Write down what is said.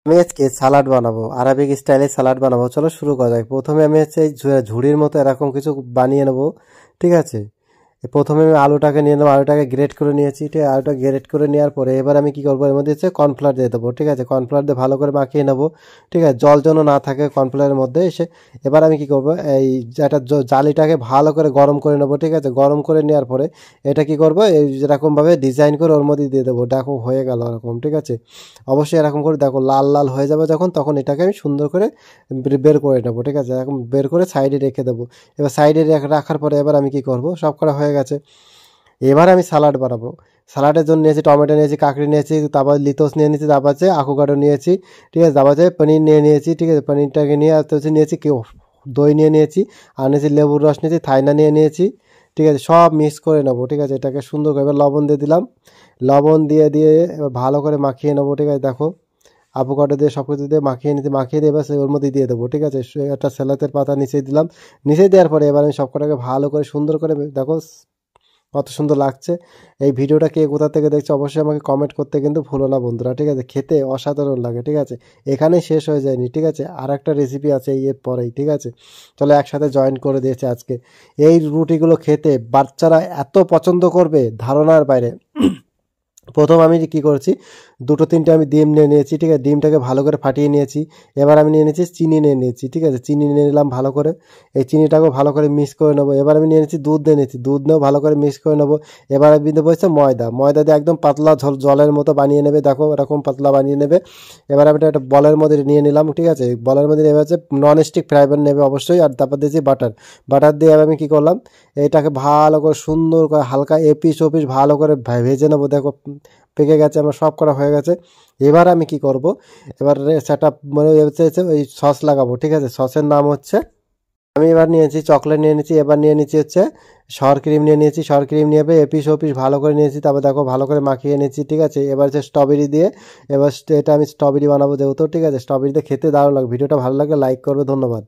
আমি আজকে সালাড বানাবো, আরবিক স্টাইলে সালাড বানাবো। চলো শুরু করা যাক। প্রথমে আমি হচ্ছে এই ঝুড়ির মতো এরকম কিছু বানিয়ে নেবো, ঠিক আছে। প্রথমে আমি আলুটাকে নিয়ে নেবো, আলুটাকে গ্রেট করে নিয়েছি, ঠিক আছে। আলুটা গ্রেট করে নেওয়ার পরে এবার আমি কি করবো, এর মধ্যে হচ্ছে কর্নফ্লাওয়ার দিয়ে দেবো, ঠিক আছে। কর্নফ্লাওয়ার দিয়ে ভালো করে মাখিয়ে নেবো, ঠিক আছে, জল যেন না থাকে কর্নফ্লাওয়ারের মধ্যে। এবার আমি কি করবো, এই যেটা জালিটাকে ভালো করে গরম করে নেবো, ঠিক আছে। গরম করে নেওয়ার পরে এটা কি করবো, এই যেরকমভাবে ডিজাইন করে ওর মধ্যে দিয়ে দেবো। দেখো হয়ে গেল এরকম, ঠিক আছে। অবশ্যই এরকম করে দেখো লাল লাল হয়ে যাবে যখন, তখন এটাকে আমি সুন্দর করে বের করে নেবো, ঠিক আছে। এরকম বের করে সাইডে রেখে দেবো। এবার সাইডে রাখার পরে এবার আমি কি করব, সব করা হয়ে গেছে। এবার আমি সালাড বানাবো। সালাডের জন্য নিয়েছি টমেটো, নিয়েছি কাঁকড়ি, নিয়েছি তারপর লিতোস নিয়ে নিয়েছি, তারপর আছে আভোকাডো নিয়েছি, ঠিক আছে। তারপর আছে পনির নিয়ে নিয়েছি, ঠিক আছে। পনিরটাকে নিয়ে আসতে হচ্ছে নিয়েছি দই নিয়ে নিয়েছি, আর নিয়েছি লেবুর রস, নিয়েছি থাইনা নিয়ে নিয়েছি, ঠিক আছে। সব মিক্স করে নেবো, ঠিক আছে। এটাকে সুন্দর করে এবার লবণ দিয়ে দিলাম। লবণ দিয়ে দিয়ে এবার ভালো করে মাখিয়ে নেবো, ঠিক আছে। দেখো আভোকাডো দিয়ে সব কিছু দিয়ে মাখিয়ে দিয়ে এবার ওর মধ্যে দিয়ে দেবো, ঠিক আছে। একটা স্যালাতের পাতা নিচে দিলাম। নিচে দেওয়ার পরে এবার আমি সব কটাকে ভালো করে সুন্দর করে দেখো কত সুন্দর লাগছে। এই ভিডিওটা কে কোথা থেকে দেখছে অবশ্যই আমাকে কমেন্ট করতে কিন্তু ভুলো না বন্ধুরা, ঠিক আছে। খেতে অসাধারণ লাগে, ঠিক আছে। এখানেই শেষ হয়ে যায়নি, ঠিক আছে। আর একটা রেসিপি আছে এর পরেই, ঠিক আছে। চলো একসাথে জয়েন করে দিয়েছে আজকে। এই রুটিগুলো খেতে বাচ্চারা এত পছন্দ করবে ধারণার বাইরে। প্রথম আমি কি করেছি, দুটো তিনটে আমি ডিম নিয়ে নিয়েছি, ঠিক আছে। ডিমটাকে ভালো করে ফাটিয়ে নিয়েছি। এবার আমি নিয়ে নিয়েছি চিনি নিয়ে নিয়েছি, ঠিক আছে। চিনি নিয়ে নিলাম ভালো করে। এই চিনিটাকেও ভালো করে মিক্স করে নেবো। এবার আমি নিয়ে নিয়েছি দুধ নিয়ে নিয়েছি, দুধ নিয়েও ভালো করে মিক্স করে নেবো। এবার আমি দেবো হচ্ছে ময়দা দিয়ে একদম পাতলা জলের মতো বানিয়ে নেবে, দেখো এরকম পাতলা বানিয়ে নেবে। এবার আমি একটা বলের মধ্যে নিয়ে নিলাম, ঠিক আছে। বলের মধ্যে এবার হচ্ছে নন স্টিক ফ্রাই প্যান নেবে অবশ্যই, আর তারপর দিয়েছি বাটার দিয়ে এবার আমি কী করলাম, এইটাকে ভালো করে সুন্দর করে হালকা এপিস ওপিস ভালো করে ভেজে নেবো। দেখো পেকে গেছে, আমার সব করা হয়ে গেছে। এবার আমি কি করব, এবার সেটা মানে হচ্ছে ওই সস লাগাবো, ঠিক আছে। সসের নাম হচ্ছে, আমি এবার নিয়েছি চকলেট নিয়ে নিয়েছি, এবার নিয়ে নিচ্ছি হচ্ছে সর ক্রিম নিয়ে নিয়েছি। সর ক্রিম নিয়ে এপিস ওপিস ভালো করে নিয়েছি, তারপর দেখো ভালো করে মাখিয়ে নিয়েছি, ঠিক আছে। এবার হচ্ছে স্ট্রবেরি দিয়ে, এবার এটা আমি স্ট্রবেরি বানাবো যেহেতু, ঠিক আছে। স্ট্রবেরিতে খেতে দারুণ লাগে। ভিডিওটা ভালো লাগলে লাইক করবে, ধন্যবাদ।